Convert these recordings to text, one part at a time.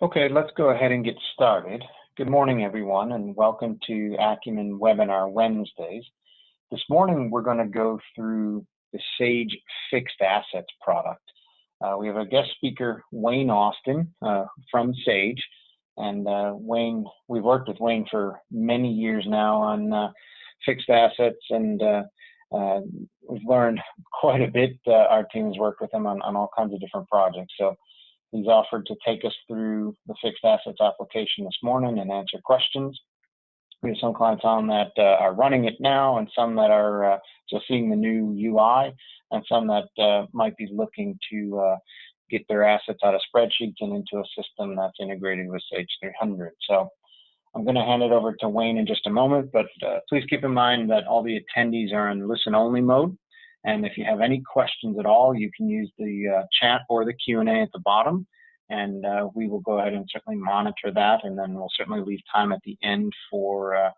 Okay, let's go ahead and get started. Good morning, everyone, and welcome to Acumen Webinar Wednesdays. This morning, we're going to go through the Sage Fixed Assets product. We have a guest speaker, Wayne Austin from Sage. And Wayne, we've worked with Wayne for many years now on fixed assets, and we've learned quite a bit. Our team has worked with him on all kinds of different projects. So he's offered to take us through the fixed assets application this morning and answer questions. We have some clients on that are running it now, and some that are just seeing the new UI, and some that might be looking to get their assets out of spreadsheets and into a system that's integrated with Sage 300. So I'm going to hand it over to Wayne in just a moment, but please keep in mind that all the attendees are in listen-only mode. And if you have any questions at all, you can use the chat or the Q&A at the bottom, and we will go ahead and certainly monitor that, and then we'll certainly leave time at the end for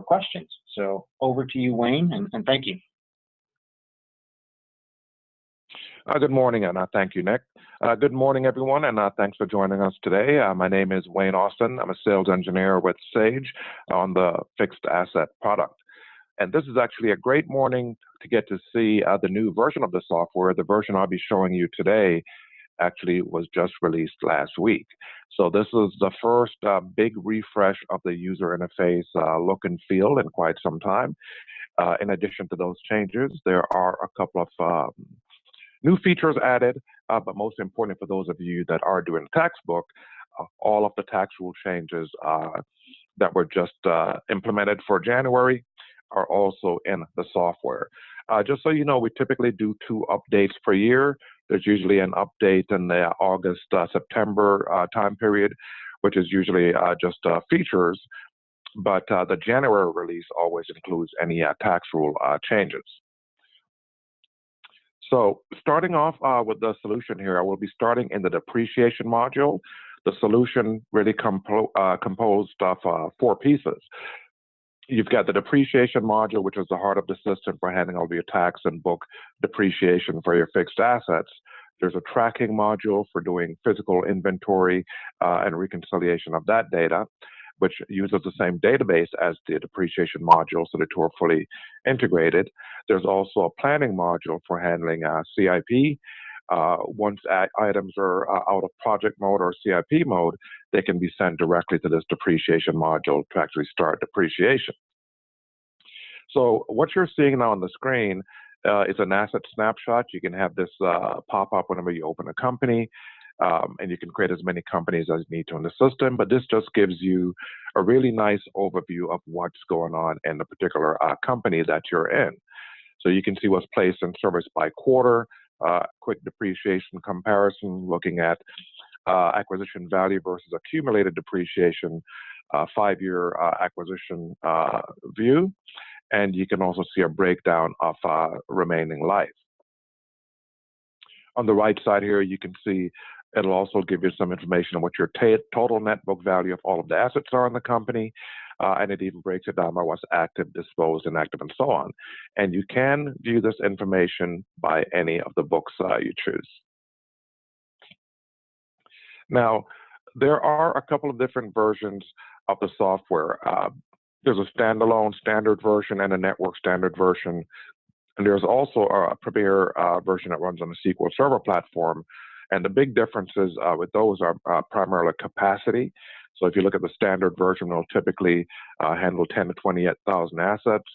questions. So over to you, Wayne, and thank you. Good morning, and thank you, Nick. Good morning, everyone, and thanks for joining us today. My name is Wayne Austin. I'm a sales engineer with Sage on the fixed asset product. And this is actually a great morning to get to see the new version of the software. The version I'll be showing you today actually was just released last week. So this is the first big refresh of the user interface look and feel in quite some time. In addition to those changes, there are a couple of new features added, but most importantly for those of you that are doing tax book, all of the tax rule changes that were just implemented for January are also in the software. Just so you know, we typically do 2 updates per year. There's usually an update in the August, September time period, which is usually just features, but the January release always includes any tax rule changes. So starting off with the solution here, I will be starting in the depreciation module. The solution really composed of 4 pieces. You've got the depreciation module, which is the heart of the system for handling all of your tax and book depreciation for your fixed assets. There's a tracking module for doing physical inventory and reconciliation of that data, which uses the same database as the depreciation module, so the 2 are fully integrated. There's also a planning module for handling CIP. Once items are out of project mode or CIP mode, they can be sent directly to this depreciation module to actually start depreciation. So what you're seeing now on the screen is an asset snapshot. You can have this pop up whenever you open a company, and you can create as many companies as you need to in the system, but this just gives you a really nice overview of what's going on in the particular company that you're in. So you can see what's placed in service by quarter, quick depreciation comparison, looking at acquisition value versus accumulated depreciation, 5-year acquisition view, and you can also see a breakdown of remaining life. On the right side here, you can see it'll also give you some information on what your total net book value of all of the assets are in the company, and it even breaks it down by what's active, disposed, inactive, and so on. And you can view this information by any of the books you choose. Now, there are a couple of different versions of the software. There's a standalone standard version and a network standard version. And there's also a premier version that runs on the SQL Server platform. And the big differences with those are primarily capacity. So if you look at the standard version, it'll typically handle 10 to 28,000 assets.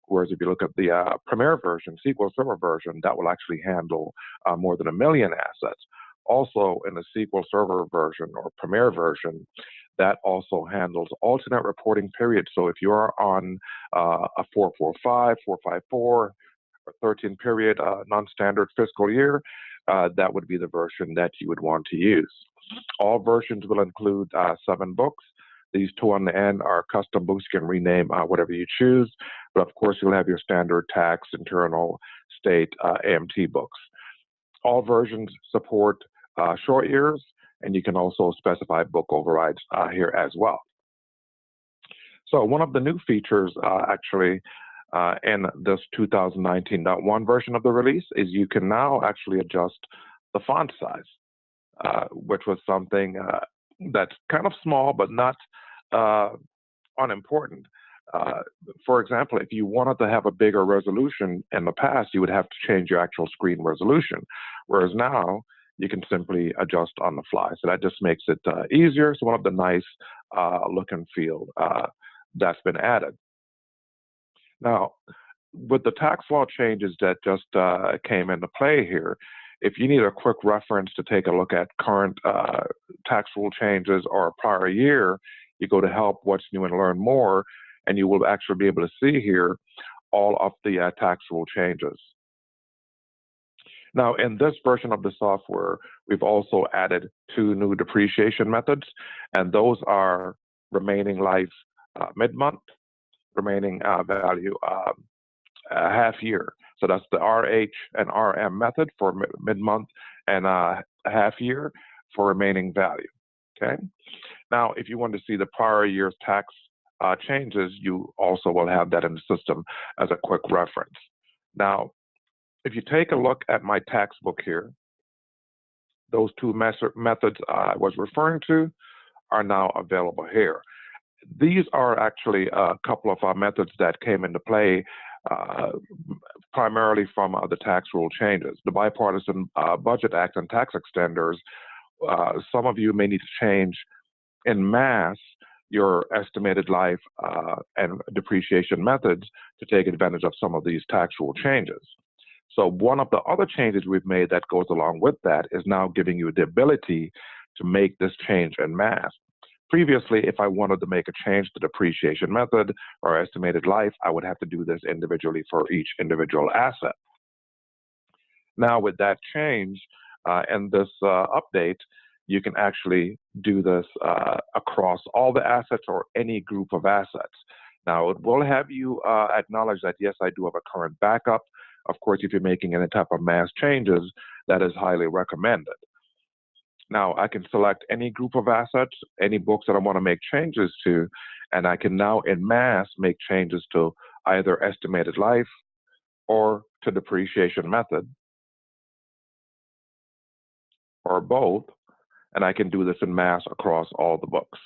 Whereas if you look at the premier version, SQL Server version, that will actually handle more than 1 million assets. Also in the SQL Server version or premier version, that also handles alternate reporting periods. So if you are on a 445, 454, or 13 period non-standard fiscal year, that would be the version that you would want to use. All versions will include 7 books. These 2 on the end are custom books. You can rename whatever you choose, but of course you'll have your standard tax, internal, state, AMT books. All versions support short years, and you can also specify book overrides here as well. So one of the new features actually in this 2019.1 version of the release is you can now actually adjust the font size, which was something that's kind of small but not unimportant. For example, if you wanted to have a bigger resolution in the past, you would have to change your actual screen resolution, whereas now you can simply adjust on the fly. So that just makes it easier. It's one of the nice look and feel that's been added. Now, with the tax law changes that just came into play here, if you need a quick reference to take a look at current tax rule changes or a prior year, you go to Help, What's New, and Learn More, and you will actually be able to see here all of the tax rule changes. Now, in this version of the software, we've also added 2 new depreciation methods, and those are remaining life mid-month, remaining value half year. So that's the RH and RM method for mid-month and half year for remaining value. Okay. Now, if you want to see the prior year's tax changes, you also will have that in the system as a quick reference. Now, if you take a look at my tax book here, those 2 methods I was referring to are now available here. These are actually a couple of our methods that came into play primarily from the tax rule changes. The Bipartisan Budget Act and tax extenders, some of you may need to change en masse your estimated life and depreciation methods to take advantage of some of these tax rule changes. So one of the other changes we've made that goes along with that is now giving you the ability to make this change en masse. Previously, if I wanted to make a change to depreciation method or estimated life, I would have to do this individually for each individual asset. Now with that change and this update, you can actually do this across all the assets or any group of assets. Now it will have you acknowledge that, yes, I do have a current backup. Of course, if you're making any type of mass changes, that is highly recommended. Now, I can select any group of assets, any books that I want to make changes to, and I can now en masse make changes to either estimated life or to depreciation method, or both, and I can do this en masse across all the books.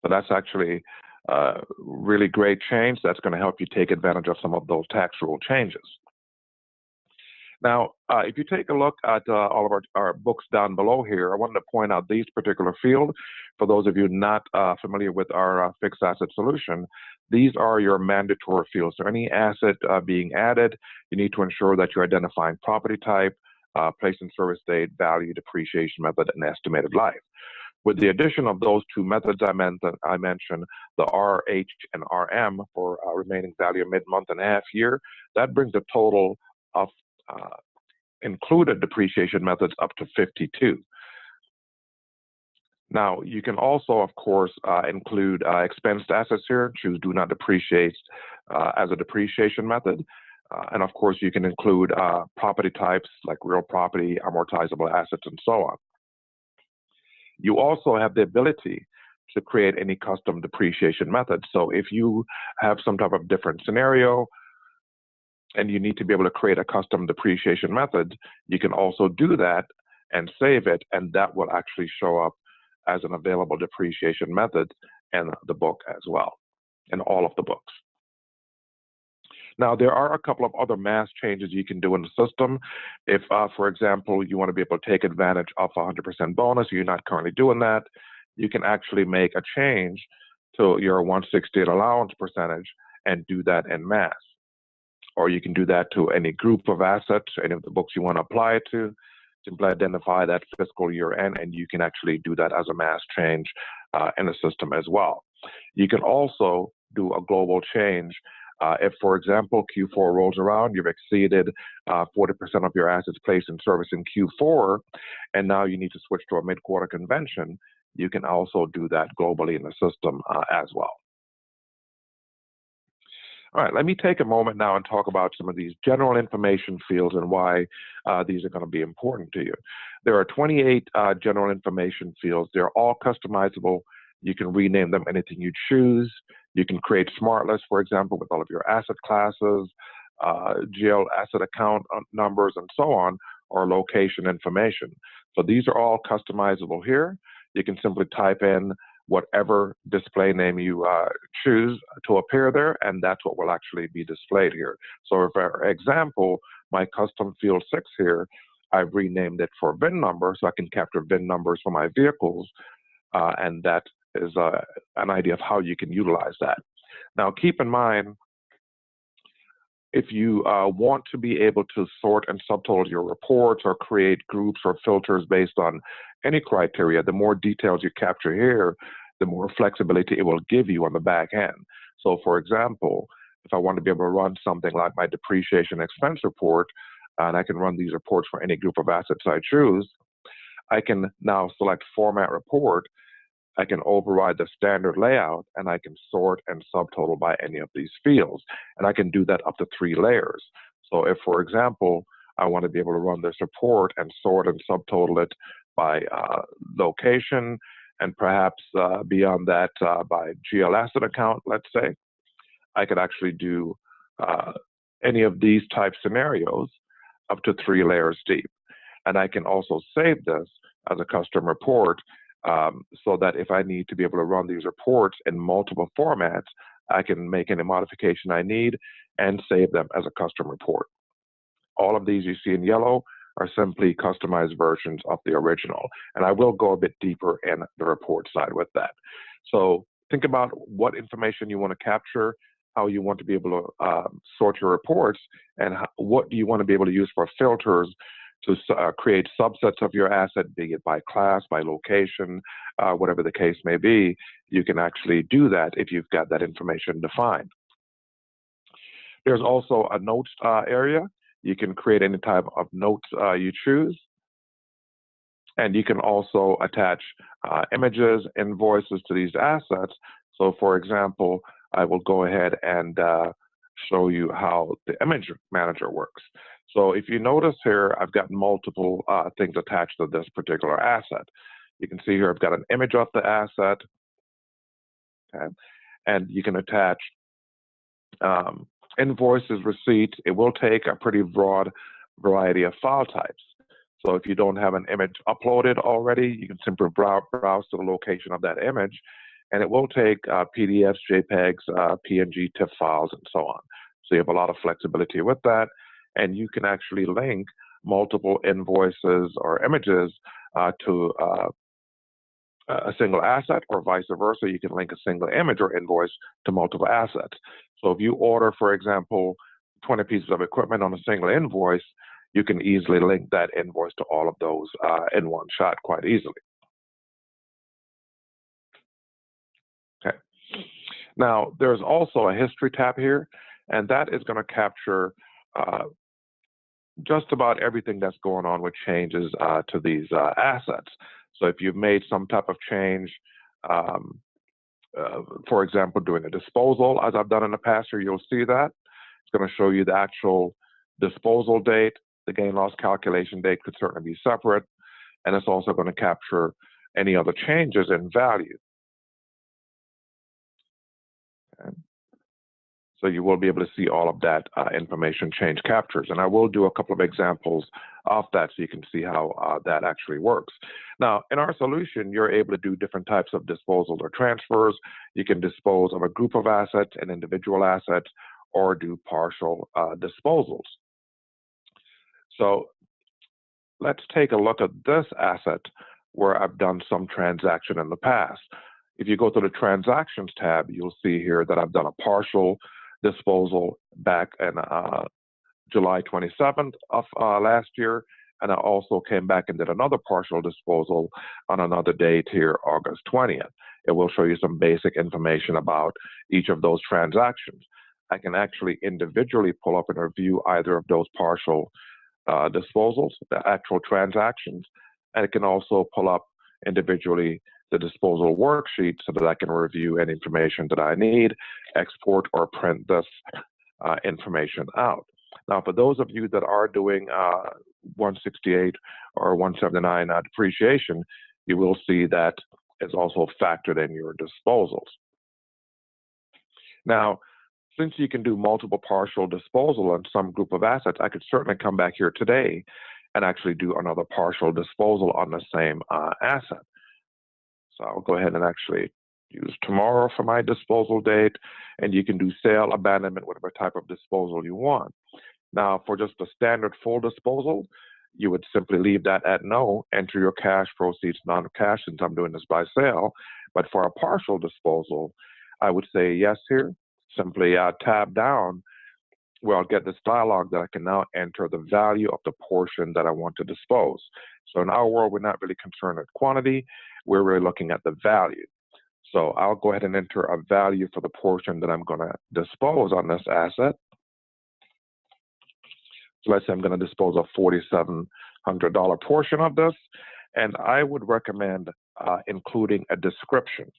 So that's actually a really great change that's going to help you take advantage of some of those tax rule changes. Now, if you take a look at all of our books down below here, I wanted to point out these particular fields. For those of you not familiar with our fixed asset solution, these are your mandatory fields. So any asset being added, you need to ensure that you're identifying property type, place in service date, value, depreciation method, and estimated life. With the addition of those 2 methods I mentioned, the RH and RM for remaining value mid-month and half year, that brings a total of included depreciation methods up to 52. Now, you can also, of course, include expensed assets here, choose do not depreciate as a depreciation method. And of course, you can include property types like real property, amortizable assets, and so on. You also have the ability to create any custom depreciation method. So if you have some type of different scenario, and you need to be able to create a custom depreciation method, you can also do that and save it, and that will actually show up as an available depreciation method in the book as well, in all of the books. Now, there are a couple of other mass changes you can do in the system. If, for example, you want to be able to take advantage of 100% bonus, you're not currently doing that, you can actually make a change to your 1/60th allowance percentage and do that en masse. Or you can do that to any group of assets, any of the books you want to apply it to. Simply identify that fiscal year end, and you can actually do that as a mass change in the system as well. You can also do a global change. If, for example, Q4 rolls around, you've exceeded 40% of your assets placed in service in Q4, and now you need to switch to a mid-quarter convention, you can also do that globally in the system as well. All right, let me take a moment now and talk about some of these general information fields and why these are going to be important to you. There are 28 general information fields. They're all customizable. You can rename them anything you choose. You can create smart lists, for example, with all of your asset classes, GL asset account numbers, and so on, or location information. So these are all customizable here. you can simply type in whatever display name you choose to appear there, and that's what will actually be displayed here. So for example, my custom field 6 here, I've renamed it for VIN number, so I can capture VIN numbers for my vehicles, and that is an idea of how you can utilize that. Now, keep in mind, if you want to be able to sort and subtotal your reports or create groups or filters based on any criteria, the more details you capture here, the more flexibility it will give you on the back end. So for example, if I want to be able to run something like my depreciation expense report, and I can run these reports for any group of assets I choose, I can now select Format Report. I can override the standard layout, and I can sort and subtotal by any of these fields. And I can do that up to 3 layers. So if, for example, I want to be able to run this report and sort and subtotal it by location, and perhaps beyond that by GL asset account, let's say, I could actually do any of these type scenarios up to 3 layers deep. And I can also save this as a custom report, so that if I need to be able to run these reports in multiple formats, I can make any modification I need and save them as a custom report. All of these you see in yellow are simply customized versions of the original. And I will go a bit deeper in the report side with that. So think about what information you want to capture, how you want to be able to sort your reports, and what do you want to be able to use for filters to create subsets of your asset, be it by class, by location, whatever the case may be. You can actually do that if you've got that information defined. There's also a notes area. You can create any type of notes you choose. And you can also attach images, invoices to these assets. So for example, I will go ahead and show you how the image manager works. So if you notice here, I've got multiple things attached to this particular asset. You can see here I've got an image of the asset, okay? And you can attach invoices, receipts. It will take a pretty broad variety of file types. So if you don't have an image uploaded already, you can simply browse to the location of that image, and it will take PDFs, JPEGs, PNG, TIFF files, and so on. So you have a lot of flexibility with that, and you can actually link multiple invoices or images to a single asset, or vice versa. You can link a single image or invoice to multiple assets. So if you order, for example, 20 pieces of equipment on a single invoice, you can easily link that invoice to all of those in one shot quite easily. Okay. Now, there's also a history tab here, and that is going to capture just about everything that's going on with changes to these assets. So if you've made some type of change, for example, doing a disposal, as I've done in the past here, you'll see that. It's going to show you the actual disposal date. The gain-loss calculation date could certainly be separate, and it's also going to capture any other changes in value. Okay. So you will be able to see all of that information change captures. And I will do a couple of examples of that so you can see how that actually works. Now, in our solution, you're able to do different types of disposals or transfers. You can dispose of a group of assets and individual assets, or do partial disposals. So let's take a look at this asset where I've done some transaction in the past. If you go to the Transactions tab, you'll see here that I've done a partial disposal back in July 27th of last year, and I also came back and did another partial disposal on another date here, August 20th. It will show you some basic information about each of those transactions. I can actually individually pull up and review either of those partial disposals, the actual transactions, and it can also pull up individually the disposal worksheet so that I can review any information that I need, export or print this information out. Now, for those of you that are doing 168 or 179 depreciation, you will see that is also factored in your disposals. Now, since you can do multiple partial disposal on some group of assets, I could certainly come back here today and actually do another partial disposal on the same asset. I'll go ahead and actually use tomorrow for my disposal date, and you can do sale, abandonment, whatever type of disposal you want. Now, for just a standard full disposal, you would simply leave that at no, enter your cash proceeds, non-cash, since I'm doing this by sale. But for a partial disposal, I would say yes here. Simply tab down where I'll get this dialog that I can now enter the value of the portion that I want to dispose. So in our world, we're not really concerned with quantity. We're really looking at the value. So I'll go ahead and enter a value for the portion that I'm going to dispose on this asset. So let's say I'm going to dispose of $4,700 portion of this, and I would recommend including a description.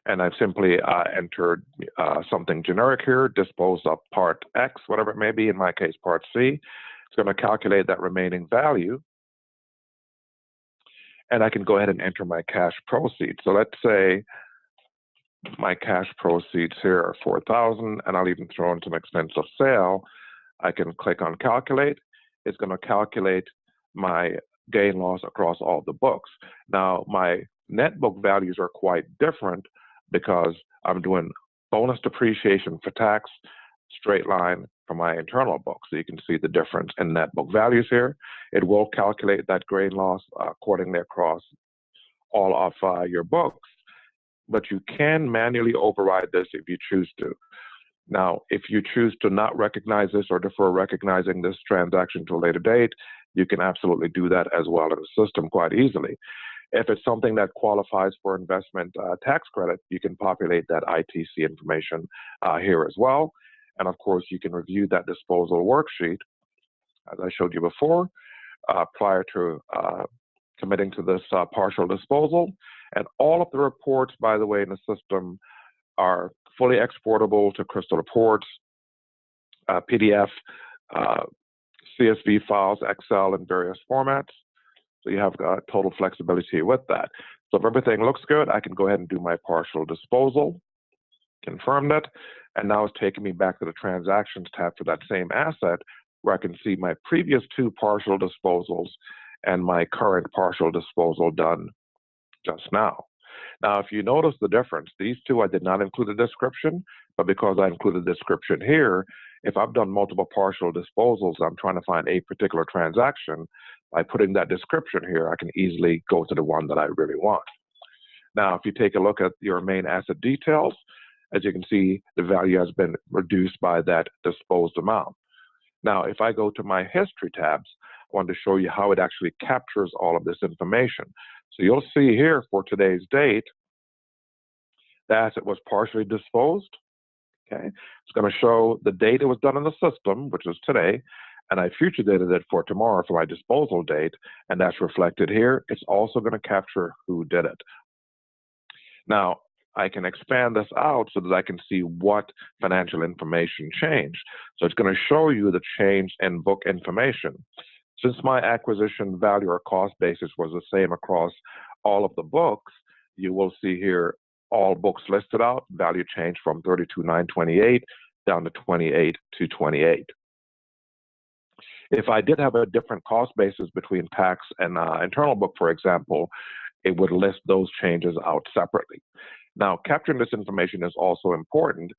And I've simply entered something generic here, dispose of part X, whatever it may be, in my case, part C. It's going to calculate that remaining value. And I can go ahead and enter my cash proceeds. So let's say my cash proceeds here are $4,000, and I'll even throw in some expense of sale. I can click on calculate. It's going to calculate my gain loss across all the books. Now, my net book values are quite different because I'm doing bonus depreciation for tax, straight line for my internal book. So you can see the difference in net book values here. It will calculate that gain loss accordingly across all of your books, but you can manually override this if you choose to. Now, if you choose to not recognize this or defer recognizing this transaction to a later date, you can absolutely do that as well in the system quite easily. If it's something that qualifies for investment tax credit, you can populate that ITC information here as well. And of course, you can review that disposal worksheet, as I showed you before, prior to committing to this partial disposal. And all of the reports, by the way, in the system are fully exportable to Crystal Reports, PDF, CSV files, Excel, in various formats. So you have total flexibility with that. So if everything looks good, I can go ahead and do my partial disposal, confirm that, and now it's taking me back to the transactions tab for that same asset where I can see my previous two partial disposals and my current partial disposal done just now. Now, if you notice the difference, these two I did not include a description, but because I included a description here, if I've done multiple partial disposals, I'm trying to find a particular transaction, by putting that description here, I can easily go to the one that I really want. Now, if you take a look at your main asset details, as you can see, the value has been reduced by that disposed amount. Now, if I go to my history tabs, I want to show you how it actually captures all of this information. So you'll see here for today's date, the asset was partially disposed. Okay, it's going to show the date it was done in the system, which is today, and I future dated it for tomorrow for my disposal date, and that's reflected here. It's also going to capture who did it. Now, I can expand this out so that I can see what financial information changed. So it's going to show you the change in book information. Since my acquisition value or cost basis was the same across all of the books, you will see here all books listed out, value changed from 32,928 down to 28,228. If I did have a different cost basis between tax and internal book, for example, it would list those changes out separately. Now, capturing this information is also important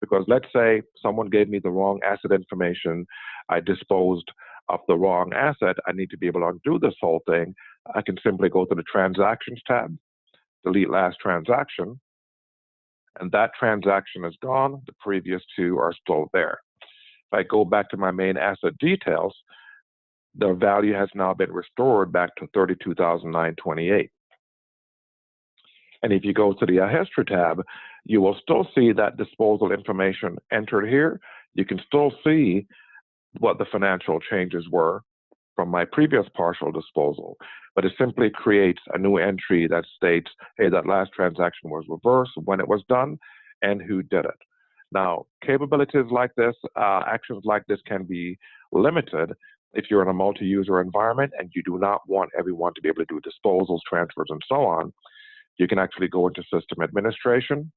because let's say someone gave me the wrong asset information, I disposed of the wrong asset, I need to be able to undo this whole thing. I can simply go to the Transactions tab, delete last transaction, and that transaction is gone. The previous two are still there. If I go back to my main asset details, the value has now been restored back to 32,928. And if you go to the History tab, you will still see that disposal information entered here. You can still see what the financial changes were from my previous partial disposal, but it simply creates a new entry that states, hey, that last transaction was reversed, when it was done, and who did it. Now, capabilities like this, actions like this can be limited if you're in a multi-user environment and you do not want everyone to be able to do disposals, transfers, and so on. You can actually go into System Administration.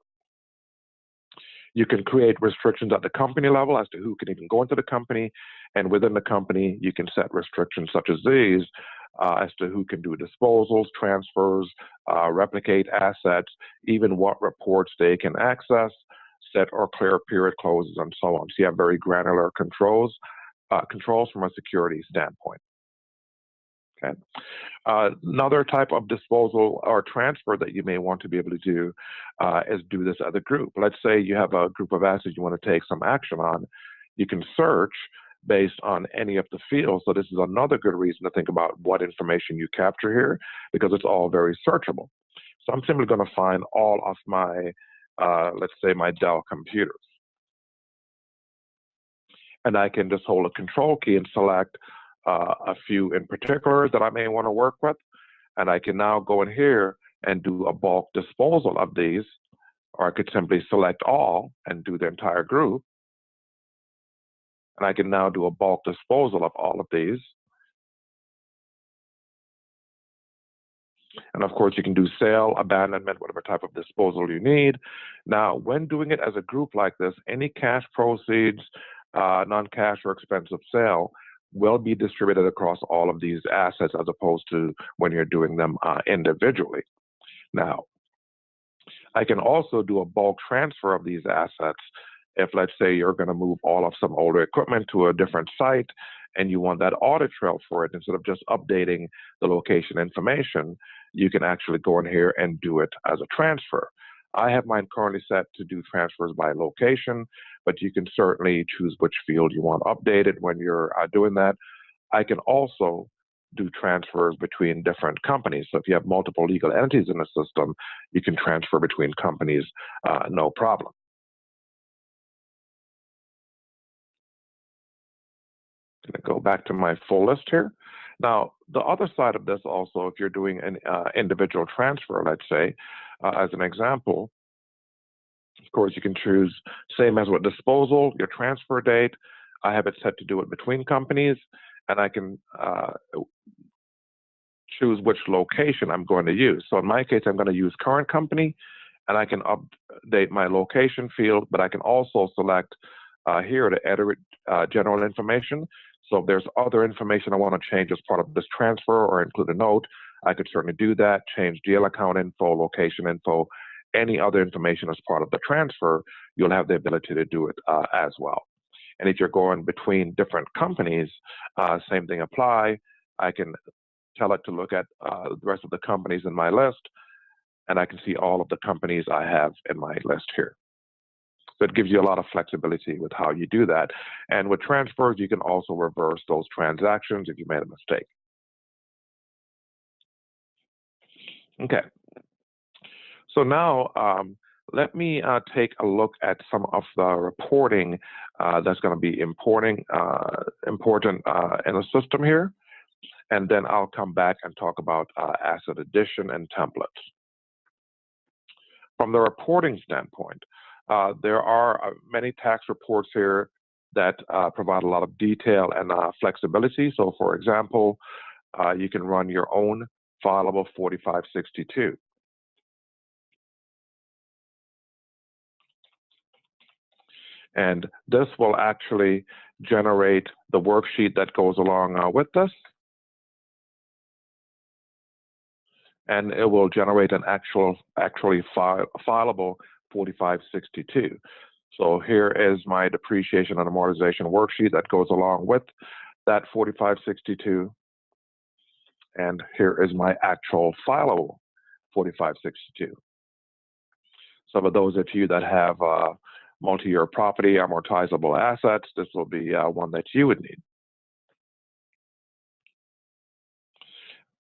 You can create restrictions at the company level as to who can even go into the company, and within the company, you can set restrictions such as these as to who can do disposals, transfers, replicate assets, even what reports they can access, set or clear period closes, and so on. So you have very granular controls from a security standpoint. Okay. Another type of disposal or transfer that you may want to be able to do is do this as a group. Let's say you have a group of assets you want to take some action on. You can search based on any of the fields. So this is another good reason to think about what information you capture here, because it's all very searchable. So I'm simply going to find all of my, let's say, my Dell computers. And I can just hold a control key and select a few in particular that I may want to work with. And I can now go in here and do a bulk disposal of these, or I could simply select all and do the entire group. And I can now do a bulk disposal of all of these. And of course, you can do sale, abandonment, whatever type of disposal you need. Now, when doing it as a group like this, any cash proceeds, non-cash or expensive sale will be distributed across all of these assets as opposed to when you're doing them individually. Now, I can also do a bulk transfer of these assets. If, let's say, you're going to move all of some older equipment to a different site and you want that audit trail for it, instead of just updating the location information, you can actually go in here and do it as a transfer. I have mine currently set to do transfers by location, but you can certainly choose which field you want updated when you're doing that. I can also do transfers between different companies. So if you have multiple legal entities in the system, you can transfer between companies, no problem. I'm going to go back to my full list here. Now, the other side of this also, if you're doing an individual transfer, let's say, as an example, of course, you can choose, same as with disposal, your transfer date. I have it set to do it between companies, and I can choose which location I'm going to use. So in my case, I'm going to use current company, and I can update my location field, but I can also select here to edit general information. So if there's other information I want to change as part of this transfer or include a note, I could certainly do that, change deal account info, location info, any other information as part of the transfer, you'll have the ability to do it as well. And if you're going between different companies, same thing apply. I can tell it to look at the rest of the companies in my list, and I can see all of the companies I have in my list here. So it gives you a lot of flexibility with how you do that. And with transfers, you can also reverse those transactions if you made a mistake. Okay. So now let me take a look at some of the reporting that's going to be important in the system here. And then I'll come back and talk about asset addition and templates. From the reporting standpoint, there are many tax reports here that provide a lot of detail and flexibility. So for example, you can run your own fileable 4562. And this will actually generate the worksheet that goes along with this. And it will generate an actually fileable 4562. So here is my depreciation and amortization worksheet that goes along with that 4562. And here is my actual fileable 4562. So for those of you that have multi-year property, amortizable assets, this will be one that you would need.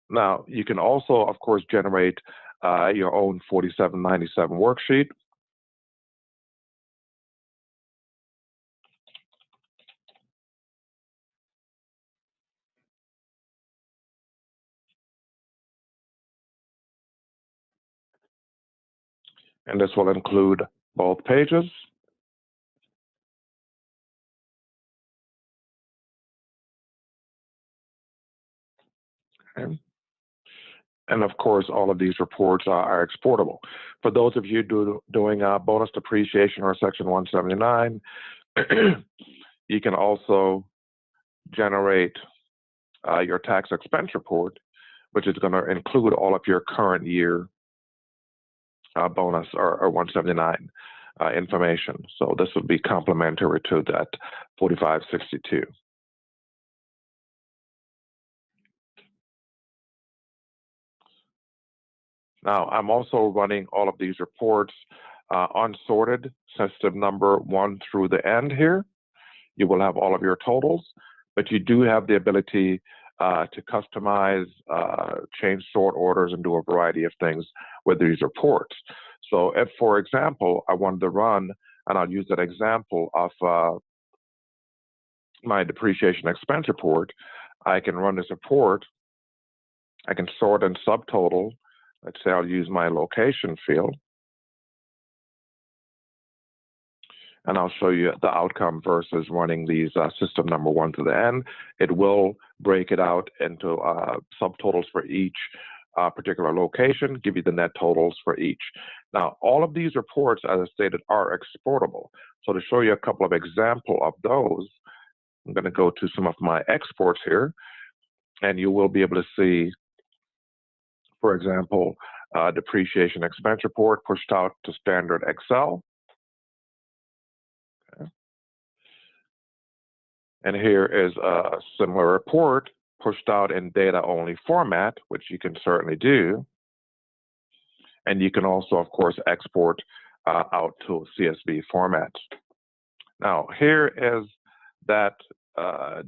Now, you can also, of course, generate your own 4797 worksheet. And this will include both pages. Okay. And of course, all of these reports are exportable. For those of you doing bonus depreciation or Section 179, you can also generate your tax expense report, which is going to include all of your current year bonus or 179 information. So this would be complementary to that 4562. Now, I'm also running all of these reports unsorted, system number 1 through the end here. You will have all of your totals, but you do have the ability to customize, change sort orders, and do a variety of things with these reports. So if, for example, I wanted to run, and I'll use that example of my depreciation expense report, I can run this report. I can sort and subtotal. Let's say I'll use my location field. And I'll show you the outcome versus running these system number 1 to the end. It will break it out into subtotals for each particular location, give you the net totals for each. Now, all of these reports, as I stated, are exportable. So to show you a couple of examples of those, I'm going to go to some of my exports here, and you will be able to see, for example, depreciation expense report pushed out to standard Excel. Okay. And here is a similar report pushed out in data-only format, which you can certainly do. And you can also, of course, export out to CSV format. Now, here is that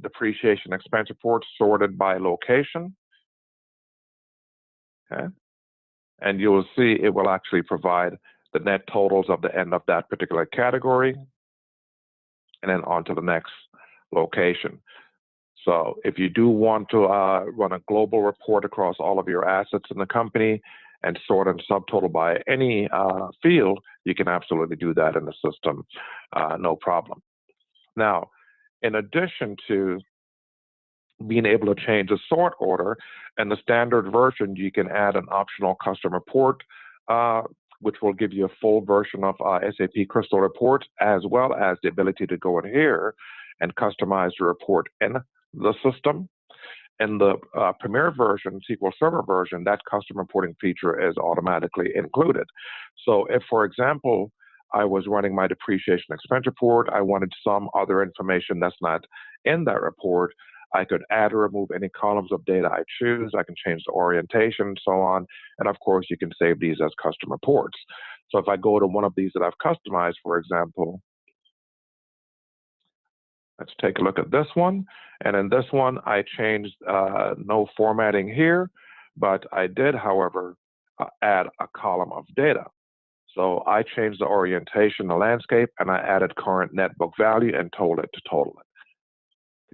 depreciation expense report sorted by location. Okay. And you will see it will actually provide the net totals of the end of that particular category, and then on to the next location. So if you do want to run a global report across all of your assets in the company and sort and subtotal by any field, you can absolutely do that in the system, no problem. Now, in addition to being able to change the sort order, in the standard version, you can add an optional custom report, which will give you a full version of SAP Crystal Reports, as well as the ability to go in here and customize the report in the system. In the Premier version, SQL Server version, that custom reporting feature is automatically included. So if, for example, I was running my depreciation expense report, I wanted some other information that's not in that report, I could add or remove any columns of data I choose. I can change the orientation and so on. And of course, you can save these as custom reports. So if I go to one of these that I've customized, for example, let's take a look at this one. And in this one, I changed no formatting here, but I did, however, add a column of data. So I changed the orientation, the landscape, and I added current net book value and told it to total it.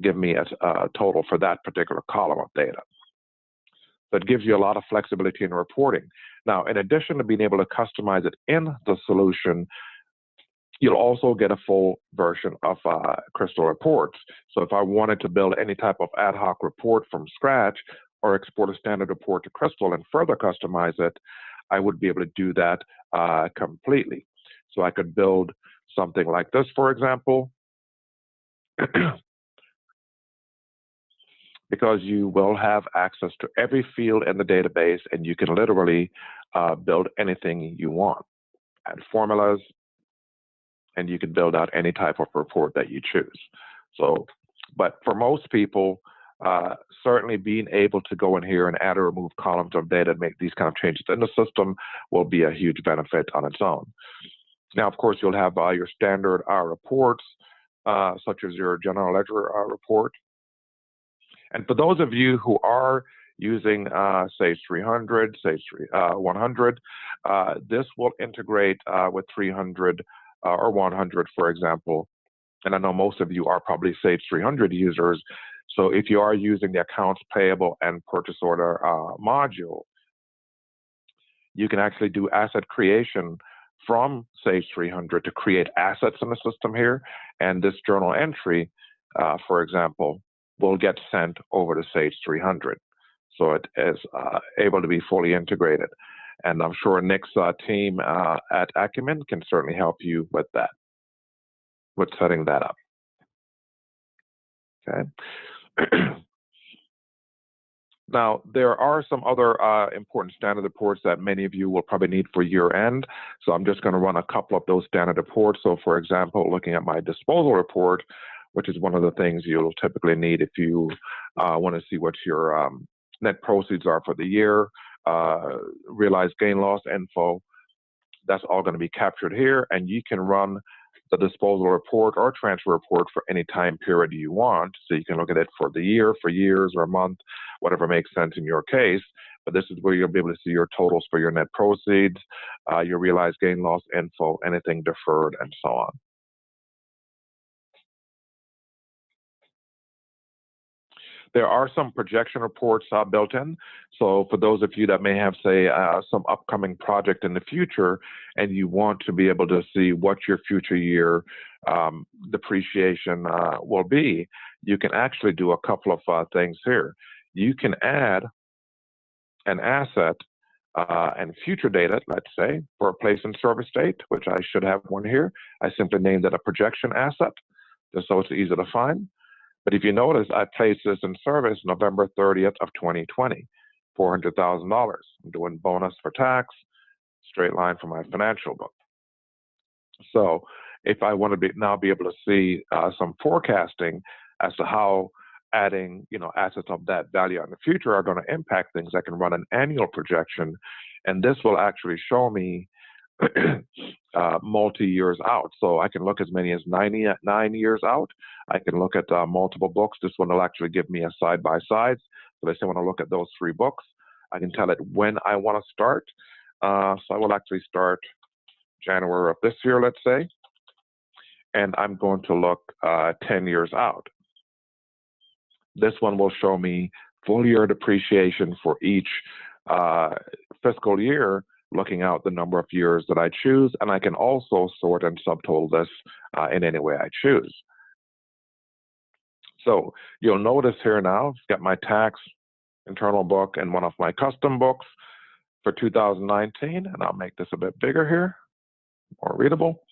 Give me a total for that particular column of data. So it gives you a lot of flexibility in reporting. Now, in addition to being able to customize it in the solution, you'll also get a full version of Crystal Reports. So if I wanted to build any type of ad hoc report from scratch or export a standard report to Crystal and further customize it, I would be able to do that completely. So I could build something like this, for example, because you will have access to every field in the database, and you can literally build anything you want, add formulas, and you can build out any type of report that you choose. So, but for most people, certainly being able to go in here and add or remove columns of data and make these kind of changes in the system will be a huge benefit on its own. Now, of course, you'll have your standard reports, such as your general ledger report. And for those of you who are using Sage 300, Sage 100, this will integrate with 300 or 100, for example. And I know most of you are probably Sage 300 users. So if you are using the accounts payable and purchase order module, you can actually do asset creation from Sage 300 to create assets in the system here. And this journal entry, for example, will get sent over to Sage 300. so it is able to be fully integrated. And I'm sure Nick's team at Acumen can certainly help you with that, with setting that up. Okay. Now, there are some other important standard reports that many of you will probably need for year end. So I'm just going to run a couple of those standard reports. So for example, looking at my disposal report, which is one of the things you'll typically need if you want to see what your net proceeds are for the year, realized gain loss info, that's all going to be captured here. And you can run the disposal report or transfer report for any time period you want. So you can look at it for the year, for years, or a month, whatever makes sense in your case. But this is where you'll be able to see your totals for your net proceeds, your realized gain loss info, anything deferred, and so on. There are some projection reports built in. So for those of you that may have, say, some upcoming project in the future, and you want to be able to see what your future year depreciation will be, you can actually do a couple of things here. You can add an asset and future data, let's say, for a place in service date, which I should have one here. I simply named it a projection asset, just so it's easy to find. But if you notice, I placed this in service November 30th of 2020, $400,000. I'm doing bonus for tax, straight line for my financial book. So if I want to now be able to see some forecasting as to how adding assets of that value in the future are going to impact things, I can run an annual projection, and this will actually show me multi-years out. So I can look as many as 9 years out. I can look at multiple books. This one will actually give me a side-by-side. So let's say I want to look at those 3 books. I can tell it when I want to start. So I will actually start January of this year, let's say. And I'm going to look 10 years out. This one will show me full year depreciation for each fiscal year, looking out the number of years that I choose, and I can also sort and subtotal this in any way I choose. So you'll notice here now, I've got my tax internal book and one of my custom books for 2019, and I'll make this a bit bigger here, more readable.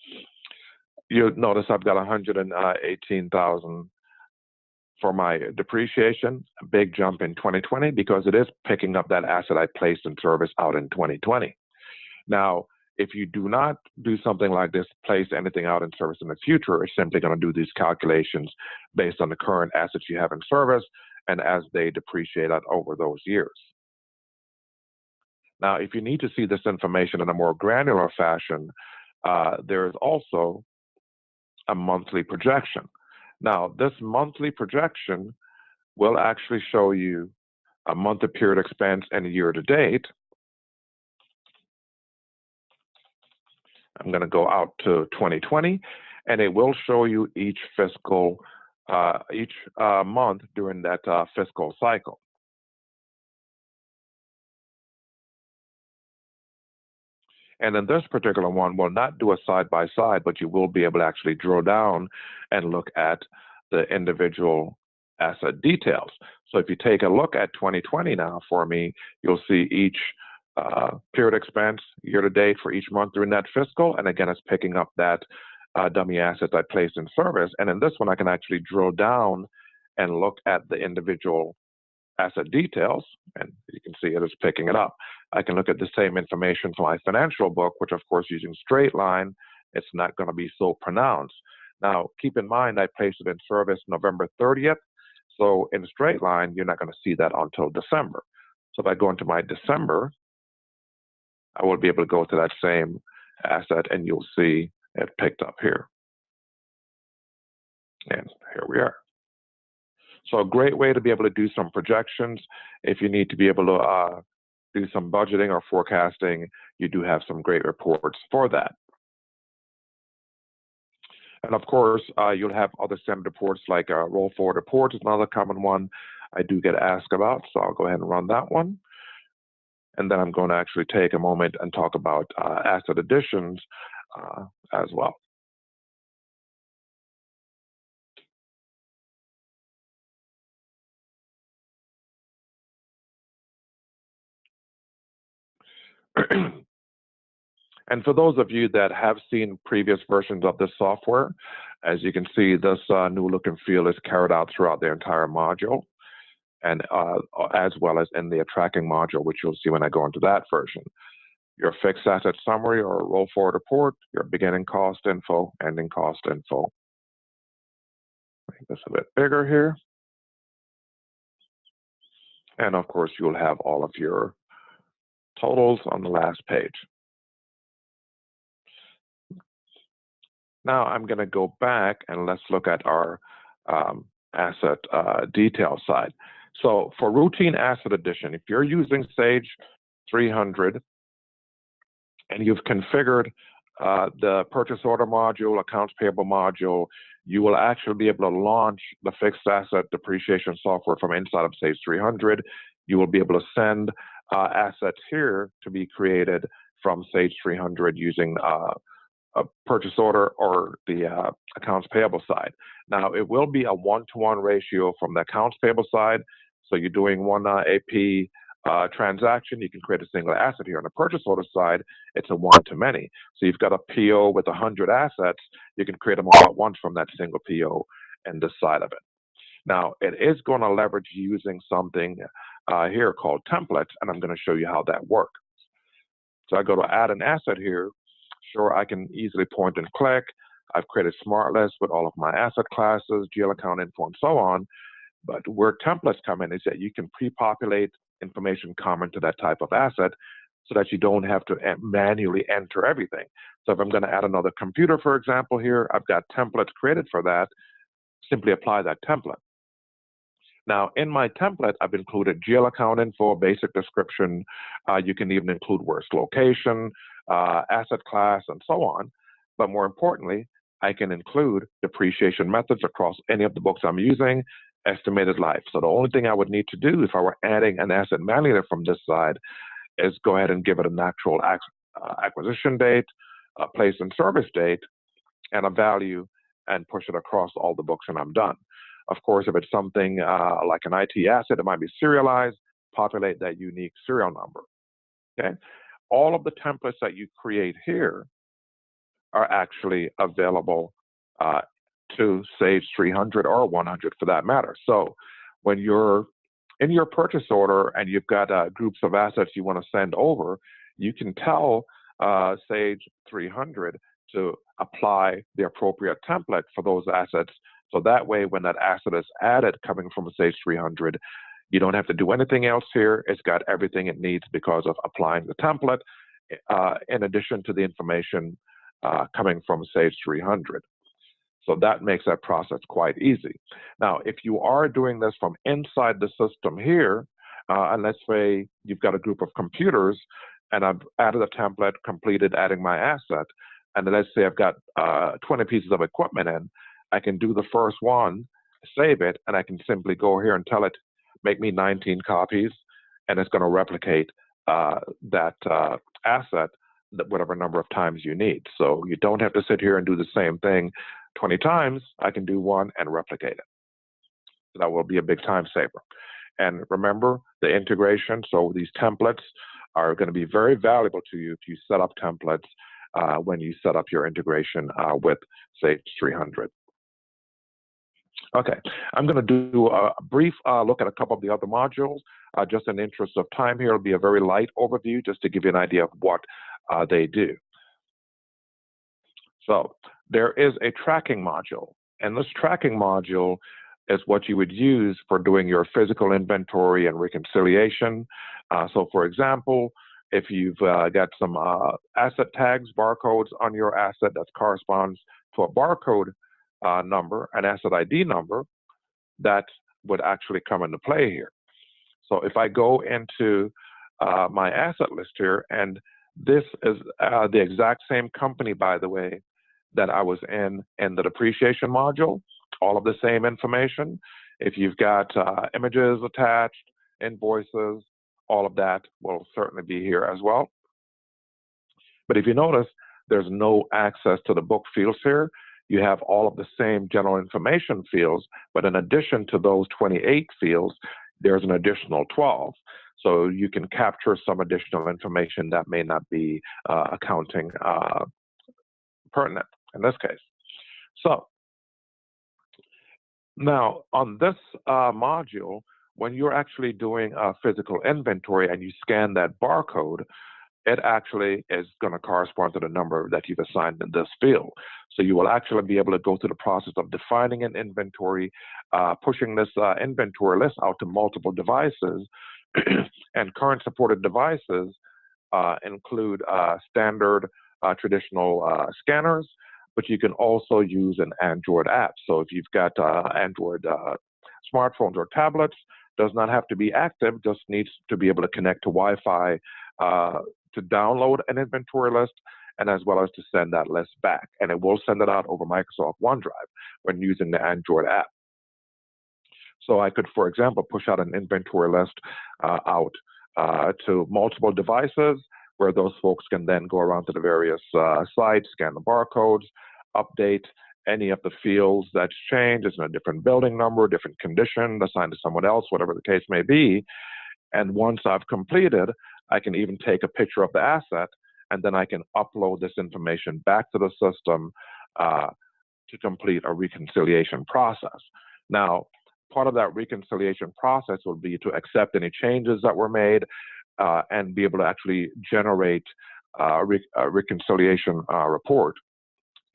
You'll notice I've got 118,000 for my depreciation, a big jump in 2020 because it is picking up that asset I placed in service out in 2020. Now, if you do not do something like this, place anything out in service in the future, it's simply going to do these calculations based on the current assets you have in service and as they depreciate out over those years. Now, if you need to see this information in a more granular fashion, there is also a monthly projection. Now, this monthly projection will actually show you a month of period expense and a year to date. I'm going to go out to 2020, and it will show you each fiscal, month during that fiscal cycle. And then this particular one will not do a side-by-side, but you will be able to actually drill down and look at the individual asset details. So if you take a look at 2020 now for me, you'll see each period expense year to date for each month during that fiscal. And again, it's picking up that dummy assets I placed in service. And in this one, I can actually drill down and look at the individual asset details, and you can see it is picking it up. I can look at the same information for my financial book, which of course using straight line, it's not going to be so pronounced. Now, keep in mind, I placed it in service November 30th. So in straight line, you're not going to see that until December. So if I go into my December, I will be able to go to that same asset and you'll see it picked up here. And here we are. So a great way to be able to do some projections. If you need to be able to do some budgeting or forecasting, you do have some great reports for that. And of course, you'll have other standard reports like roll forward reports is another common one I do get asked about. So I'll go ahead and run that one. And then I'm going to actually take a moment and talk about asset additions as well. And for those of you that have seen previous versions of this software, as you can see, this new look and feel is carried out throughout the entire module, and as well as in the tracking module, which you'll see when I go into that version. Your fixed asset summary or roll forward report, your beginning cost info, ending cost info. Make this a bit bigger here. And of course, you'll have all of your totals on the last page. Now I'm going to go back and let's look at our asset detail side. So for routine asset addition, if you're using Sage 300 and you've configured the purchase order module, accounts payable module, you will actually be able to launch the fixed asset depreciation software from inside of Sage 300. You will be able to send assets here to be created from Sage 300 using a purchase order or the accounts payable side. Now, it will be a one-to-one ratio from the accounts payable side. So you're doing one AP transaction, you can create a single asset here. On the purchase order side, it's a one-to-many. So you've got a PO with 100 assets, you can create them all at once from that single PO and this side of it. Now, it is going to leverage using something here called templates, and I'm going to show you how that works. So I go to add an asset here. Sure, I can easily point and click. I've created smart lists with all of my asset classes, GL account info, and so on. But where templates come in is that you can pre-populate information common to that type of asset so that you don't have to manually enter everything. So if I'm going to add another computer, for example, here, I've got templates created for that. Simply apply that template. Now, in my template, I've included GL account info, basic description. You can even include where it's location, asset class, and so on. But more importantly, I can include depreciation methods across any of the books I'm using, estimated life. So the only thing I would need to do if I were adding an asset manually from this side is go ahead and give it an actual acquisition date, a place and service date, and a value, and push it across all the books, and I'm done. Of course, if it's something like an IT asset, it might be serialized, populate that unique serial number. Okay. All of the templates that you create here are actually available to Sage 300 or 100 for that matter. So when you're in your purchase order and you've got groups of assets you want to send over, you can tell Sage 300 to apply the appropriate template for those assets. So that way, when that asset is added coming from Sage 300, you don't have to do anything else here. It's got everything it needs because of applying the template in addition to the information coming from Sage 300. So that makes that process quite easy. Now, if you are doing this from inside the system here, and let's say you've got a group of computers and I've added a template, completed adding my asset, and then let's say I've got 20 pieces of equipment in, I can do the first one, save it, and I can simply go here and tell it, make me 19 copies, and it's going to replicate that asset whatever number of times you need. So you don't have to sit here and do the same thing 20 times. I can do one and replicate it. So that will be a big time saver. And remember the integration. So these templates are going to be very valuable to you if you set up templates when you set up your integration with Sage 300. Okay, I'm going to do a brief look at a couple of the other modules. Just in the interest of time here, it'll be a very light overview just to give you an idea of what they do. So there is a tracking module, and this tracking module is what you would use for doing your physical inventory and reconciliation. So for example, if you've got some asset tags, barcodes on your asset that corresponds to a barcode number, an asset ID number, that would actually come into play here. So if I go into my asset list here, and this is the exact same company, by the way, that I was in the depreciation module, all of the same information. If you've got images attached, invoices, all of that will certainly be here as well. But if you notice, there's no access to the book fields here. You have all of the same general information fields, but in addition to those 28 fields, there's an additional 12. So you can capture some additional information that may not be accounting pertinent in this case. So now on this module, when you're actually doing a physical inventory and you scan that barcode, it actually is going to correspond to the number that you've assigned in this field. So you will actually be able to go through the process of defining an inventory, pushing this inventory list out to multiple devices, and current supported devices include standard traditional scanners, but you can also use an Android app. So if you've got Android smartphones or tablets, does not have to be active, just needs to be able to connect to Wi-Fi to download an inventory list, and as well as to send that list back. And it will send it out over Microsoft OneDrive when using the Android app. So I could, for example, push out an inventory list out to multiple devices, where those folks can then go around to the various sites, scan the barcodes, update any of the fields that's changed. It's in a different building number, different condition, assigned to someone else, whatever the case may be. And once I've completed, I can even take a picture of the asset, and then I can upload this information back to the system to complete a reconciliation process. Now, part of that reconciliation process will be to accept any changes that were made and be able to actually generate a reconciliation report.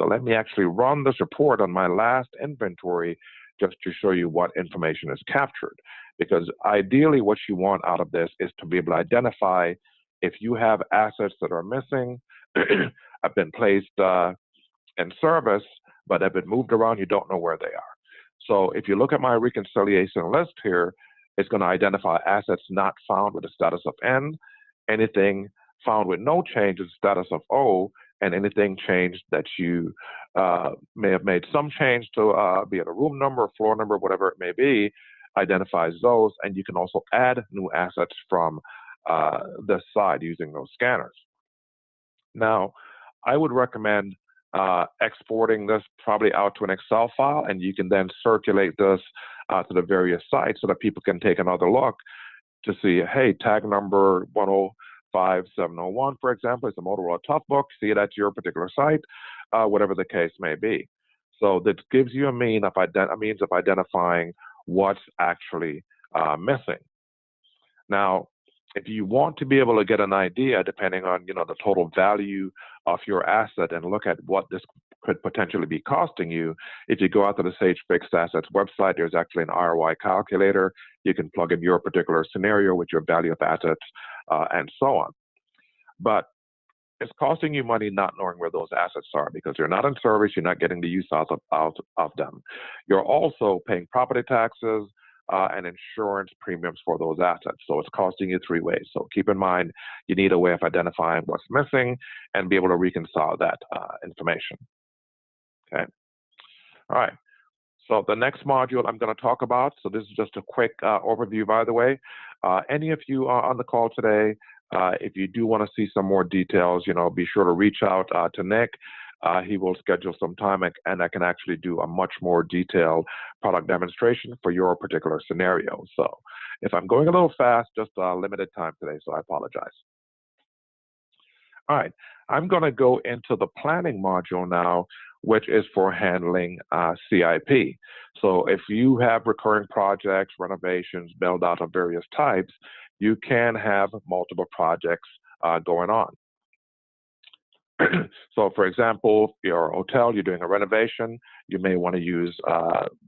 So let me actually run this report on my last inventory just to show you what information is captured. Because ideally what you want out of this is to be able to identify if you have assets that are missing, have been placed in service, but have been moved around, you don't know where they are. So if you look at my reconciliation list here, it's going to identify assets not found with a status of N, anything found with no change is status of O, and anything changed that you may have made some change to, be it a room number, floor number, whatever it may be, identifies those, and you can also add new assets from this side using those scanners. Now, I would recommend exporting this probably out to an Excel file, and you can then circulate this to the various sites so that people can take another look to see, hey, tag number 105701, for example, is a Motorola Toughbook. See it at your particular site, whatever the case may be. So that gives you a means of identifying what's actually missing. Now, if you want to be able to get an idea, depending on the total value of your asset, and look at what this could potentially be costing you, if you go out to the Sage Fixed Assets website, there's actually an ROI Calculator. You can plug in your particular scenario with your value of assets and so on. But it's costing you money not knowing where those assets are, because you're not in service, you're not getting the use out of them. You're also paying property taxes and insurance premiums for those assets. So it's costing you three ways. So keep in mind, you need a way of identifying what's missing and be able to reconcile that information. Okay. All right. So the next module I'm going to talk about, so this is just a quick overview, by the way. Any of you on the call today, if you do want to see some more details, be sure to reach out to Nick. He will schedule some time, and I can actually do a much more detailed product demonstration for your particular scenario. So if I'm going a little fast, just limited time today, so I apologize. All right, I'm going to go into the planning module now, which is for handling CIP. So if you have recurring projects, renovations, build out of various types, you can have multiple projects going on. So for example, your hotel, you're doing a renovation, you may want to use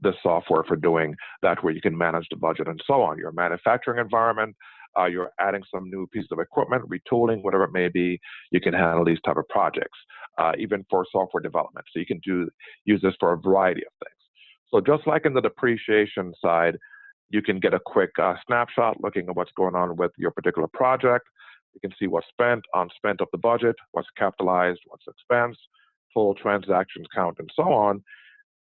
this software for doing that, where you can manage the budget and so on. Your manufacturing environment, you're adding some new piece of equipment, retooling, whatever it may be, you can handle these type of projects, even for software development. So you can use this for a variety of things. So just like in the depreciation side, you can get a quick snapshot looking at what's going on with your particular project. You can see what's spent, unspent of the budget, what's capitalized, what's expense, total transactions count, and so on.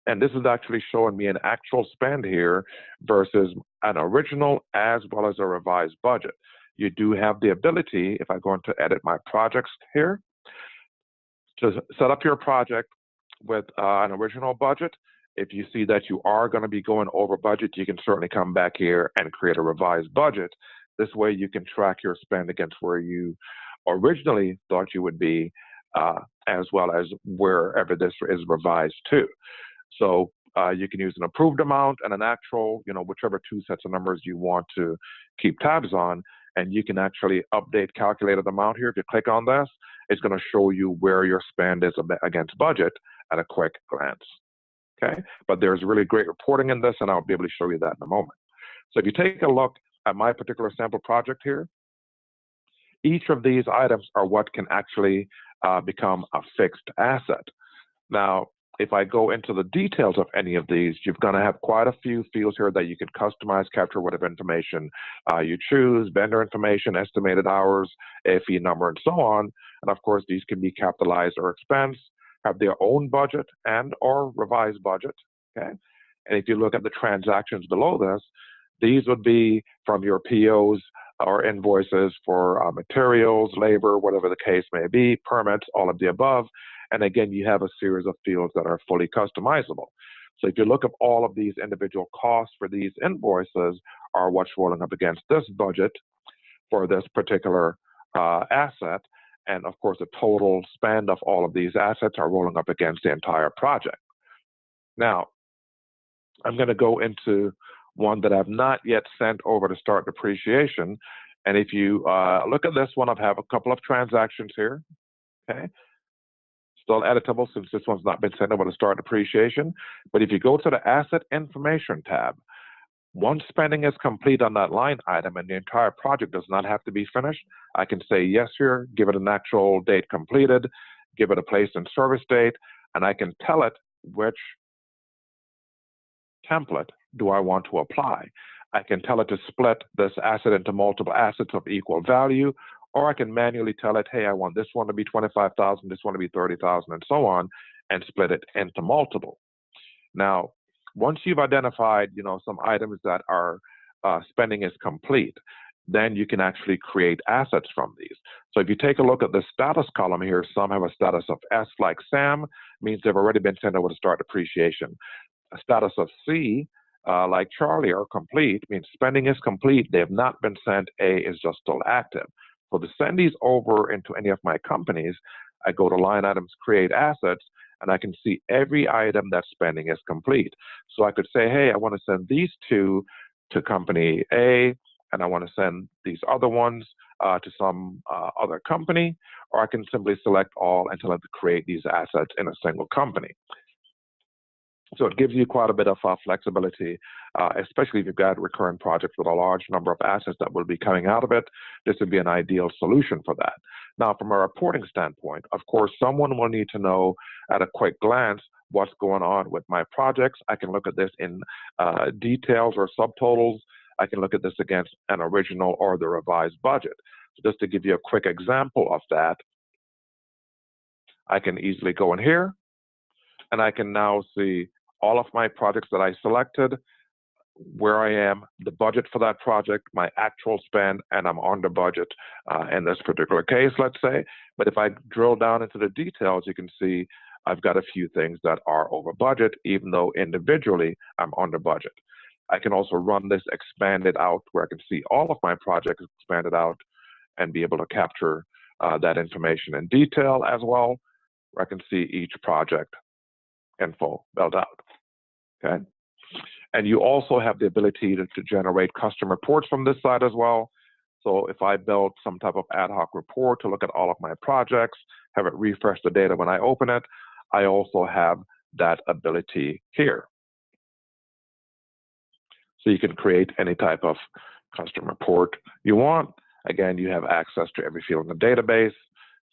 And this is actually showing me an actual spend here versus an original as well as a revised budget. You do have the ability, if I go into edit my projects here, to set up your project with an original budget. If you see that you are going to be going over budget, you can certainly come back here and create a revised budget This way you can track your spend against where you originally thought you would be, as well as wherever this is revised to. So you can use an approved amount and an actual, whichever two sets of numbers you want to keep tabs on, and you can actually update calculated amount here. If you click on this, it's going to show you where your spend is against budget at a quick glance. Okay, but there's really great reporting in this, and I'll be able to show you that in a moment. So if you take a look at my particular sample project here, each of these items are what can actually become a fixed asset. Now, if I go into the details of any of these, you're going to have quite a few fields here that you can customize, capture whatever information you choose, vendor information, estimated hours, AFE number, and so on. And of course, these can be capitalized or expensed, have their own budget and or revised budget. Okay, and if you look at the transactions below this, these would be from your POs or invoices for materials, labor, whatever the case may be, permits, all of the above. And again, you have a series of fields that are fully customizable. So if you look at all of these individual costs for these invoices are what's rolling up against this budget for this particular asset. And of course, the total spend of all of these assets are rolling up against the entire project. Now, I'm going to go into one that I've not yet sent over to start depreciation. And if you look at this one, I have a couple of transactions here. Okay. Still editable since this one's not been sent over to start depreciation. But if you go to the Asset Information tab, once spending is complete on that line item and the entire project does not have to be finished, I can say yes here, give it an actual date completed, give it a place and service date, and I can tell it which template do I want to apply. I can tell it to split this asset into multiple assets of equal value, or I can manually tell it, hey, I want this one to be 25,000, this one to be 30,000, and so on, and split it into multiple. Now, once you've identified, some items that are spending is complete, then you can actually create assets from these. So if you take a look at the status column here, some have a status of S like Sam, means they've already been sent over to start depreciation. A status of C, like Charlie, are complete, means spending is complete, they have not been sent, A is just still active. So to send these over into any of my companies, I go to line items, create assets, and I can see every item that spending is complete. So I could say, hey, I want to send these two to company A, and I want to send these other ones to some other company, or I can simply select all and tell it to create these assets in a single company. So it gives you quite a bit of flexibility, especially if you've got recurrent projects with a large number of assets that will be coming out of it. This would be an ideal solution for that. Now, from a reporting standpoint, of course, someone will need to know at a quick glance what's going on with my projects. I can look at this in details or subtotals. I can look at this against an original or the revised budget. So just to give you a quick example of that, I can easily go in here, and I can now see all of my projects that I selected, where I am, the budget for that project, my actual spend, and I'm under budget in this particular case, let's say. But if I drill down into the details, you can see I've got a few things that are over budget, even though individually I'm under budget. I can also run this expanded out where I can see all of my projects expanded out and be able to capture that information in detail as well, where I can see each project info spelled out. Okay, and you also have the ability to generate custom reports from this side as well. So if I build some type of ad hoc report to look at all of my projects, have it refresh the data when I open it, I also have that ability here. So you can create any type of custom report you want. Again, you have access to every field in the database,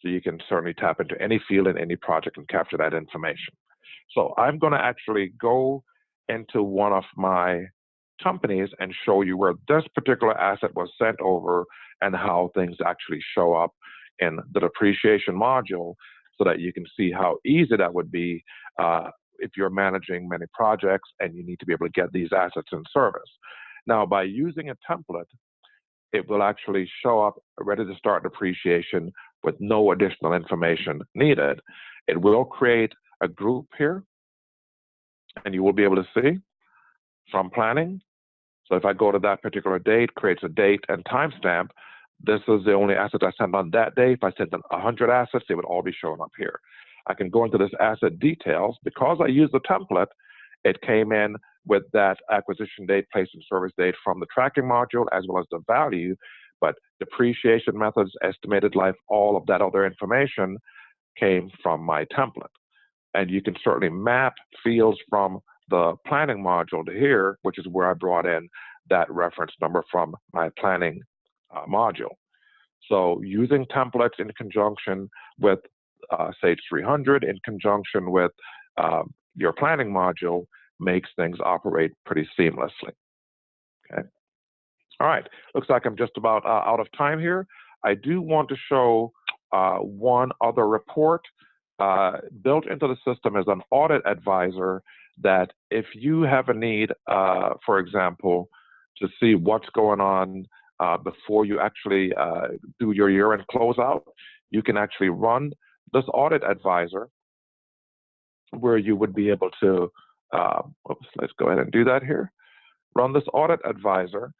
so you can certainly tap into any field in any project and capture that information. So I'm going to actually go into one of my companies and show you where this particular asset was sent over and how things actually show up in the depreciation module, so that you can see how easy that would be if you're managing many projects and you need to be able to get these assets in service. Now, by using a template, it will actually show up ready to start depreciation with no additional information needed. It will create a group here, and you will be able to see from planning So if I go to that particular date, creates a date and timestamp, this is the only assets I sent on that day. If I sent 100 assets, they would all be showing up here. I can go into this asset details. Because I used the template, it came in with that acquisition date, place and service date from the tracking module, as well as the value. But depreciation methods, estimated life, all of that other information came from my template. And you can certainly map fields from the planning module to here, which is where I brought in that reference number from my planning module. So using templates in conjunction with Sage 300, in conjunction with your planning module, makes things operate pretty seamlessly. Okay. All right. Looks like I'm just about out of time here. I do want to show one other report. Built into the system is an Audit Advisor that if you have a need, for example, to see what's going on before you actually do your year-end closeout, you can actually run this Audit Advisor where you would be able to, let's go ahead and do that here. Run this Audit Advisor.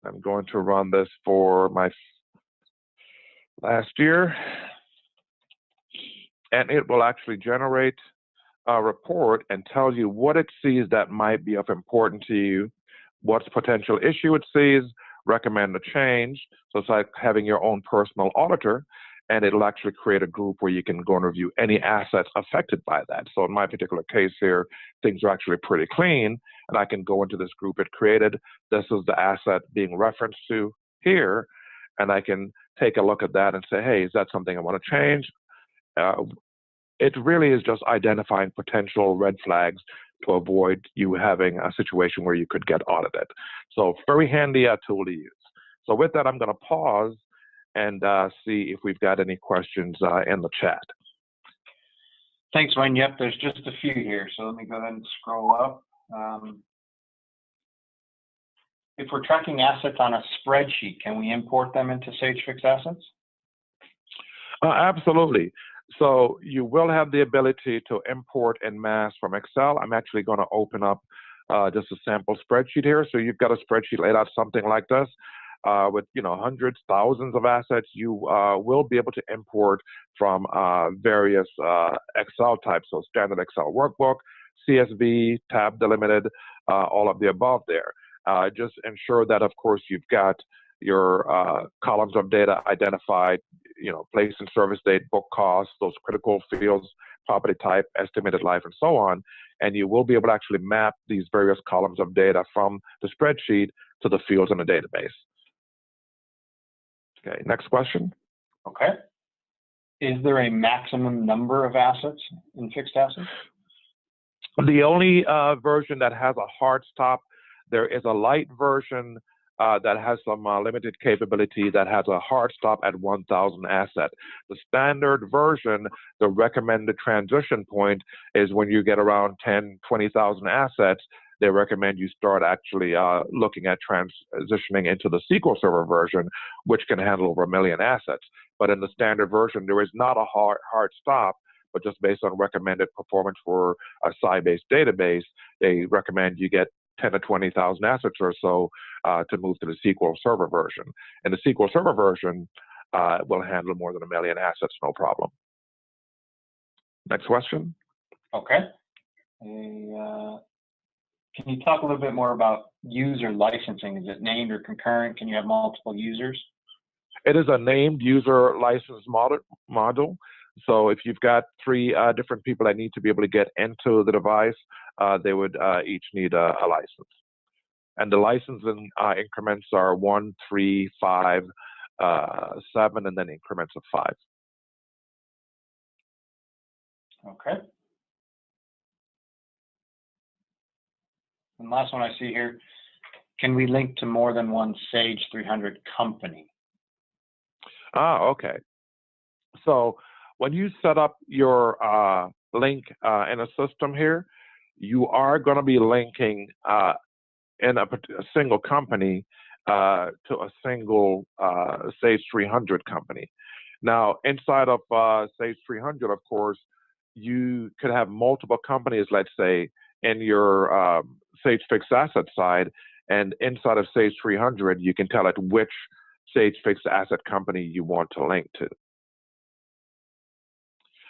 I'm going to run this for my last year, and it will actually generate a report and tell you what it sees that might be of importance to you, what's potential issue it sees, recommend a change. So it's like having your own personal auditor, and it'll actually create a group where you can go and review any assets affected by that. So in my particular case here, things are actually pretty clean, and I can go into this group it created. This is the asset being referenced to here, and I can take a look at that and say, hey, is that something I want to change? It really is just identifying potential red flags to avoid you having a situation where you could get audited. So very handy tool to use. So with that, I'm going to pause and see if we've got any questions in the chat. Thanks, Wayne. Yep, there's just a few here. So let me go ahead and scroll up. If we're tracking assets on a spreadsheet, can we import them into Sage Fixed Assets? Absolutely. So you will have the ability to import en masse from Excel. I'm actually going to open up just a sample spreadsheet here. So you've got a spreadsheet laid out something like this with hundreds, thousands of assets. You will be able to import from various Excel types, so standard Excel workbook, CSV, tab delimited, all of the above there. Just ensure that, of course, you've got your columns of data identified, place and service date, book costs, those critical fields, property type, estimated life, and so on. And you will be able to actually map these various columns of data from the spreadsheet to the fields in the database. Okay, next question. Okay. Is there a maximum number of assets in fixed assets? The only version that has a hard stop, there is a light version that has some limited capability that has a hard stop at 1,000 assets. The standard version, the recommended transition point is when you get around 10, 20,000 assets, they recommend you start actually looking at transitioning into the SQL Server version, which can handle over 1 million assets. But in the standard version, there is not a hard stop, but just based on recommended performance for a Sybase database, they recommend you get 10 to 20,000 assets or so to move to the SQL Server version. And the SQL Server version will handle more than 1 million assets, no problem. Next question. Okay. Can you talk a little bit more about user licensing? Is it named or concurrent? Can you have multiple users? It is a named user license model. So if you've got 3 different people that need to be able to get into the device, they would each need a license. And the licensing increments are 1, 3, 5, 7, and then increments of 5. Okay. And last one I see here, can we link to more than one Sage 300 company? Okay. So when you set up your link in a system here, you are going to be linking in a single company to a single Sage 300 company. Now, inside of Sage 300, of course, you could have multiple companies, let's say, in your Sage Fixed Asset side, And inside of Sage 300, you can tell it which Sage fixed asset company you want to link to.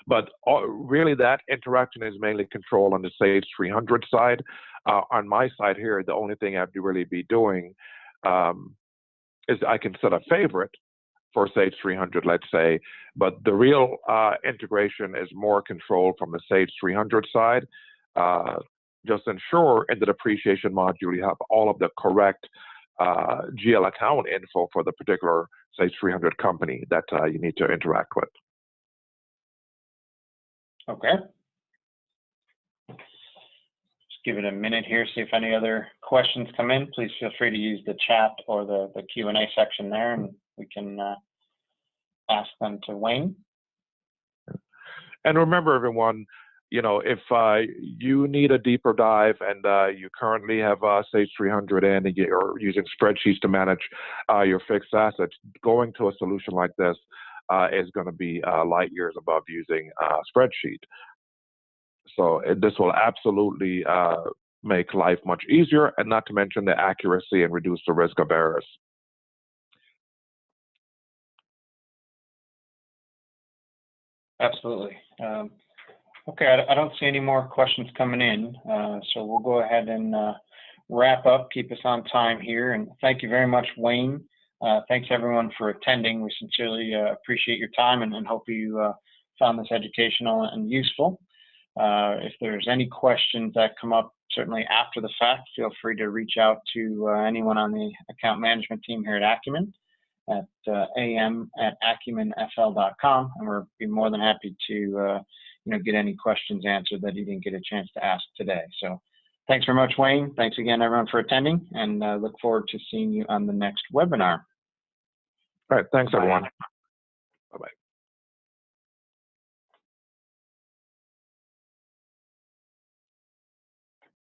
But really, that interaction is mainly controlled on the Sage 300 side. On my side here, the only thing I have to really be doing is I can set a favorite for Sage 300, let's say, but the real integration is more controlled from the Sage 300 side. Just ensure in the depreciation module you have all of the correct GL account info for the particular Sage 300 company that you need to interact with. Okay. Just give it a minute here, see if any other questions come in. Please feel free to use the chat or the Q&A section there, and we can ask them to Wayne. And remember, everyone, you know, if you need a deeper dive and you currently have Sage 300 and you're using spreadsheets to manage your fixed assets, going to a solution like this is going to be light years above using a spreadsheet. So this will absolutely make life much easier, and not to mention the accuracy and reduce the risk of errors. Absolutely. Okay, I don't see any more questions coming in, so we'll go ahead and wrap up, keep us on time here, and thank you very much, Wayne. Thanks everyone for attending. We sincerely appreciate your time and hope you found this educational and useful. If there's any questions that come up, certainly after the fact, feel free to reach out to anyone on the account management team here at Acumen at am@acumenfl.com, and we'll be more than happy to get any questions answered that you didn't get a chance to ask today. So thanks very much, Wayne. Thanks again, everyone, for attending, and look forward to seeing you on the next webinar. All right. Thanks, everyone.